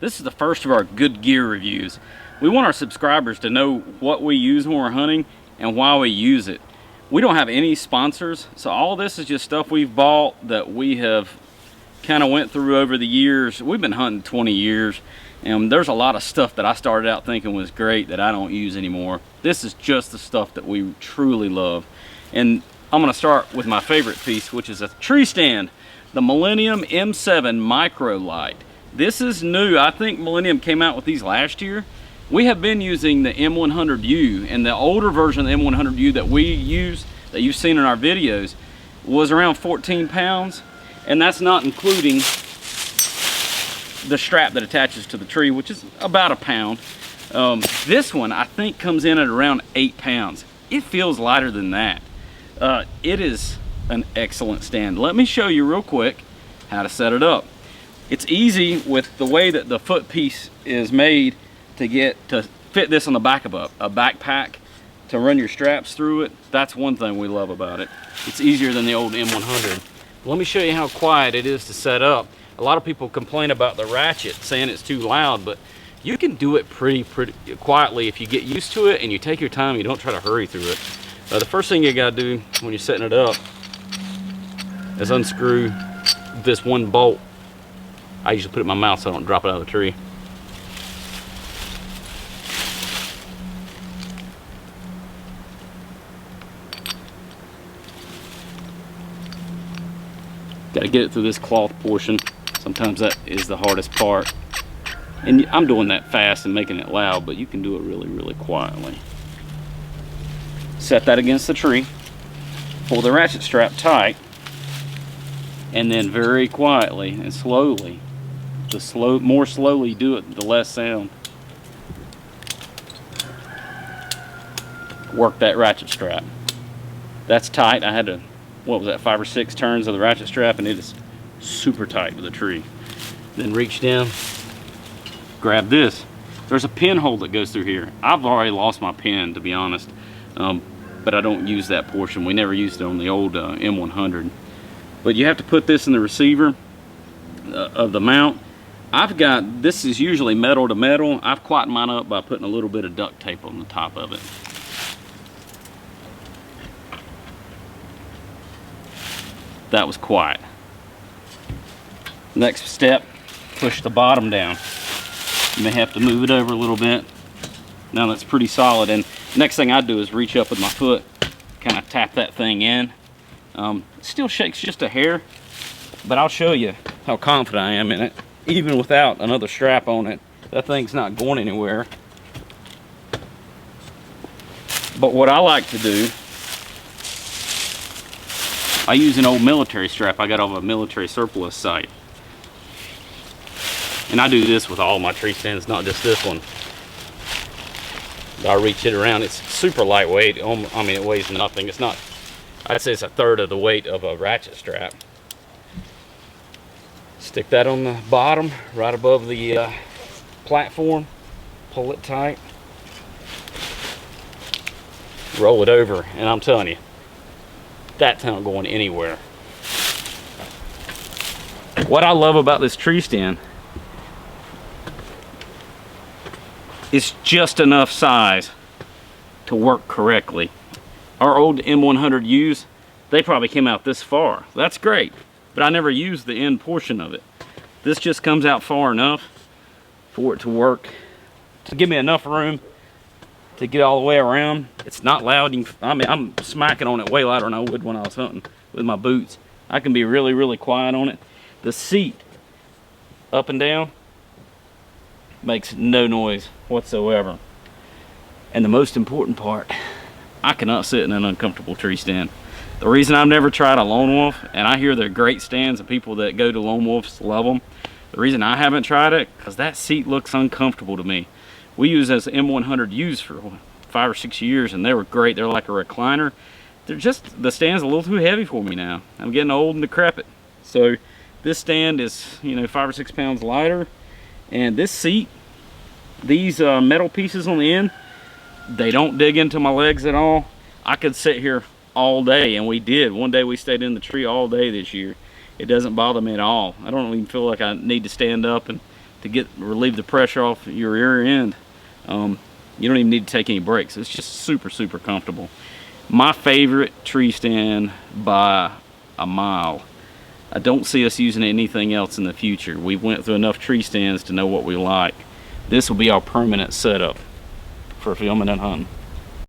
This is the first of our good gear reviews. We want our subscribers to know what we use when we're hunting and why we use it. We don't have any sponsors, so all this is just stuff we've bought that we have kind of went through over the years. We've been hunting 20 years, and there's a lot of stuff that I started out thinking was great that I don't use anymore. This is just the stuff that we truly love. And I'm gonna start with my favorite piece, which is a tree stand, the Millennium M7 Microlite. This is new. I think Millennium came out with these last year. We have been using the M100U, and the older version of the M100U that we use, that you've seen in our videos, was around 14 pounds, and that's not including the strap that attaches to the tree, which is about a pound. This one, I think, comes in at around 8 pounds. It feels lighter than that. It is an excellent stand. Let me show you real quick how to set it up. It's easy with the way that the foot piece is made to fit this on the back of a backpack to run your straps through it. That's one thing we love about it. It's easier than the old M100. Let me show you how quiet it is to set up. A lot of people complain about the ratchet, saying it's too loud, but you can do it pretty quietly if you get used to it and you take your time. You don't try to hurry through it. The first thing you gotta do when you're setting it up is unscrew this one bolt. I usually put it in my mouth so I don't drop it out of the tree. Got to get it through this cloth portion. Sometimes that is the hardest part. And I'm doing that fast and making it loud, but you can do it really, really quietly. Set that against the tree. Pull the ratchet strap tight. And then very quietly and slowly, the more slowly you do it, the less sound. Work that ratchet strap. That's tight. I had to, what was that, 5 or 6 turns of the ratchet strap, and it is super tight to the tree. Then reach down, grab this. There's a pin hole that goes through here. I've already lost my pin, to be honest, but I don't use that portion. We never used it on the old M100. But you have to put this in the receiver of the mount. This is usually metal to metal. I've quietened mine up by putting a little bit of duct tape on the top of it. That was quiet. Next step, push the bottom down. You may have to move it over a little bit. Now that's pretty solid, and next thing I do is reach up with my foot, kind of tap that thing in. It still shakes just a hair, but I'll show you how confident I am in it. Even without another strap on it, that thing's not going anywhere. But what I like to do, I use an old military strap I got off a military surplus site. And I do this with all my tree stands, not just this one. I reach it around. It's super lightweight. I mean, it weighs nothing. It's not, I'd say it's a third of the weight of a ratchet strap. Stick that on the bottom, right above the platform. Pull it tight. Roll it over, and I'm telling you, that's not going anywhere. What I love about this tree stand, it's just enough size to work correctly. Our old M100Us, they probably came out this far. That's great, but I never used the end portion of it. This just comes out far enough for it to work, to give me enough room to get all the way around. It's not loud. I mean, I'm smacking on it way louder than I would when I was hunting with my boots. I can be really, really quiet on it. The seat, up and down, makes no noise whatsoever. And the most important part, I cannot sit in an uncomfortable tree stand. The reason I've never tried a Lone Wolf, and I hear they're great stands and people that go to Lone Wolves love them. The reason I haven't tried it, because that seat looks uncomfortable to me. We used those M100Us for 5 or 6 years, and they were great. They're like a recliner. They're just, the stand's a little too heavy for me now. I'm getting old and decrepit. So this stand is, 5 or 6 pounds lighter. And this seat, these metal pieces on the end, they don't dig into my legs at all. I could sit here all day, and we did. One day we stayed in the tree all day this year. It doesn't bother me at all. I don't even feel like I need to stand up and to relieve the pressure off your rear end. You don't even need to take any breaks. It's just super comfortable. My favorite tree stand by a mile. I don't see us using anything else in the future. We've went through enough tree stands to know what we like. This will be our permanent setup for filming and hunting.